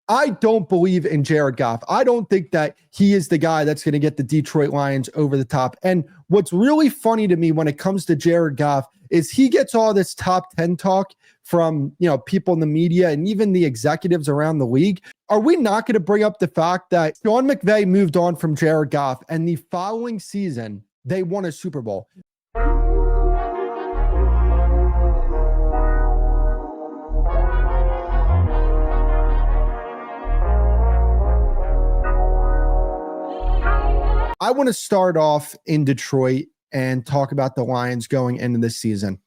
I don't believe in Jared Goff. I don't think that he is the guy that's going to get the Detroit Lions over the top. And what's really funny to me when it comes to Jared Goff is he gets all this top 10 talk from, people in the media and even the executives around the league. Are we not going to bring up the fact that Sean McVay moved on from Jared Goff and the following season they won a Super Bowl? I want to start off in Detroit and talk about the Lions going into this season.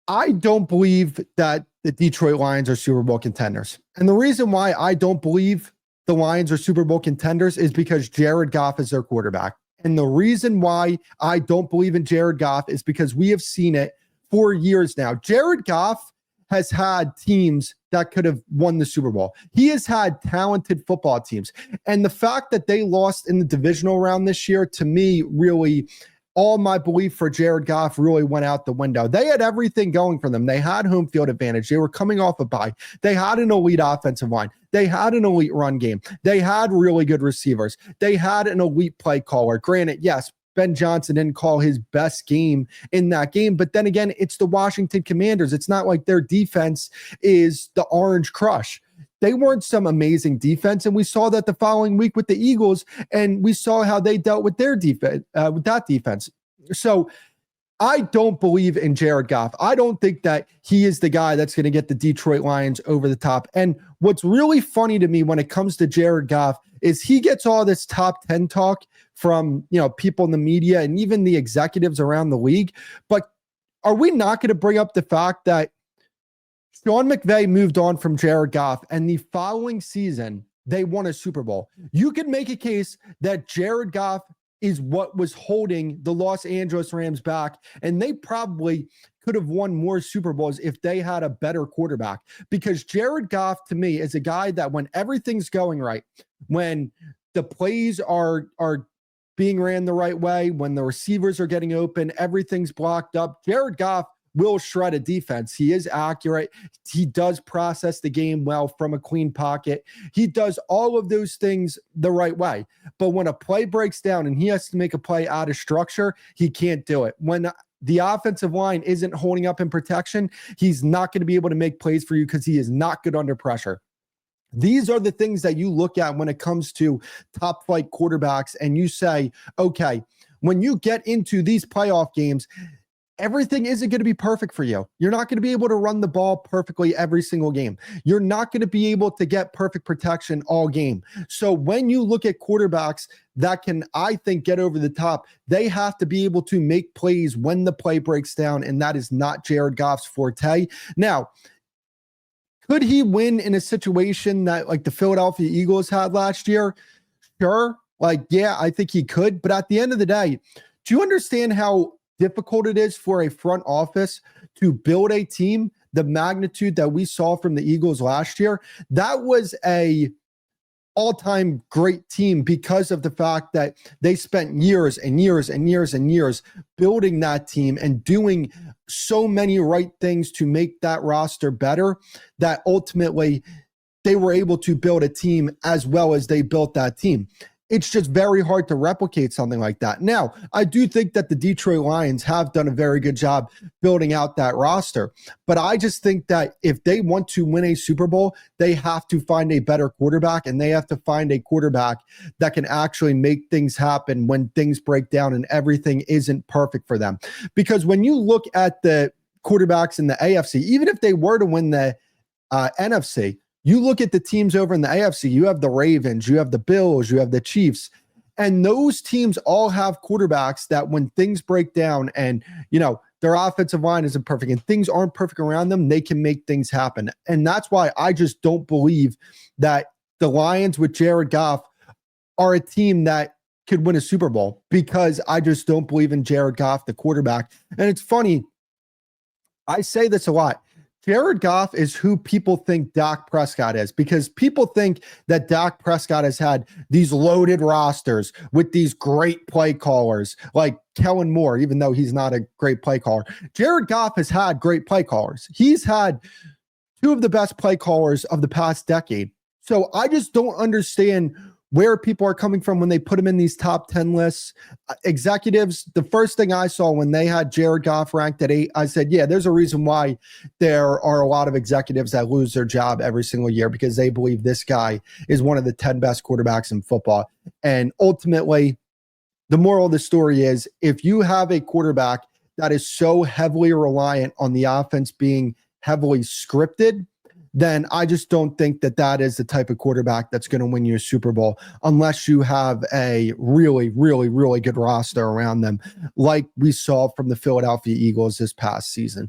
I don't believe that the Detroit Lions are Super Bowl contenders. And the reason why I don't believe the Lions are Super Bowl contenders is because Jared Goff is their quarterback. And the reason why I don't believe in Jared Goff is because we have seen it for years now. Jared Goff has had teams that could have won the Super Bowl. He has had talented football teams. And the fact that they lost in the divisional round this year, to me, really, all my belief for Jared Goff really went out the window. They had everything going for them. They had home field advantage. They were coming off a bye. They had an elite offensive line. They had an elite run game. They had really good receivers. They had an elite play caller. Granted, yes, Ben Johnson didn't call his best game in that game. But then again, it's the Washington Commanders. It's not like their defense is the Orange Crush. They weren't some amazing defense. And we saw that the following week with the Eagles, and we saw how they dealt with their defense, with that defense. So I don't believe in Jared Goff. I don't think that he is the guy that's going to get the Detroit Lions over the top. And what's really funny to me when it comes to Jared Goff is he gets all this top 10 talk from, people in the media and even the executives around the league. But are we not going to bring up the fact that Sean McVay moved on from Jared Goff and the following season they won a Super Bowl? You could make a case that Jared Goff is what was holding the Los Angeles Rams back, and they probably could have won more Super Bowls if they had a better quarterback. Because Jared Goff, to me, is a guy that when everything's going right, when the plays are being ran the right way, when the receivers are getting open, everything's blocked up, Jared Goff will shred a defense. He is accurate. He does process the game well from a clean pocket. He does all of those things the right way. But when a play breaks down and he has to make a play out of structure, he can't do it. When the offensive line isn't holding up in protection, he's not going to be able to make plays for you because he is not good under pressure. These are the things that you look at when it comes to top flight quarterbacks, and you say, okay, when you get into these playoff games, everything isn't going to be perfect for you. You're not going to be able to run the ball perfectly every single game. You're not going to be able to get perfect protection all game. So when you look at quarterbacks that can, I think, get over the top, they have to be able to make plays when the play breaks down, and that is not Jared Goff's forte. Now, could he win in a situation that like the Philadelphia Eagles had last year? Sure. Yeah, I think he could. But at the end of the day, do you understand how difficult it is for a front office to build a team the magnitude that we saw from the Eagles last year? That was a all-time great team because of the fact that they spent years and years and years and years building that team and doing so many right things to make that roster better, that ultimately they were able to build a team as well as they built that team. It's just very hard to replicate something like that. Now, I do think that the Detroit Lions have done a very good job building out that roster, but I just think that if they want to win a Super Bowl, they have to find a better quarterback, and they have to find a quarterback that can actually make things happen when things break down and everything isn't perfect for them. Because when you look at the quarterbacks in the AFC, even if they were to win the NFC, you look at the teams over in the AFC, you have the Ravens, you have the Bills, you have the Chiefs, and those teams all have quarterbacks that when things break down and, their offensive line isn't perfect and things aren't perfect around them, they can make things happen. And that's why I just don't believe that the Lions with Jared Goff are a team that could win a Super Bowl, because I just don't believe in Jared Goff, the quarterback. And it's funny, I say this a lot. Jared Goff is who people think Dak Prescott is, because people think that Dak Prescott has had these loaded rosters with these great play callers like Kellen Moore, even though he's not a great play caller. Jared Goff has had great play callers. He's had two of the best play callers of the past decade. So I just don't understand where people are coming from when they put him in these top 10 lists. Executives, the first thing I saw when they had Jared Goff ranked at 8, I said, yeah, there's a reason why there are a lot of executives that lose their job every single year, because they believe this guy is one of the 10 best quarterbacks in football. And ultimately, the moral of the story is, if you have a quarterback that is so heavily reliant on the offense being heavily scripted, then I just don't think that that is the type of quarterback that's going to win you a Super Bowl, unless you have a really, really, really good roster around them, like we saw from the Philadelphia Eagles this past season.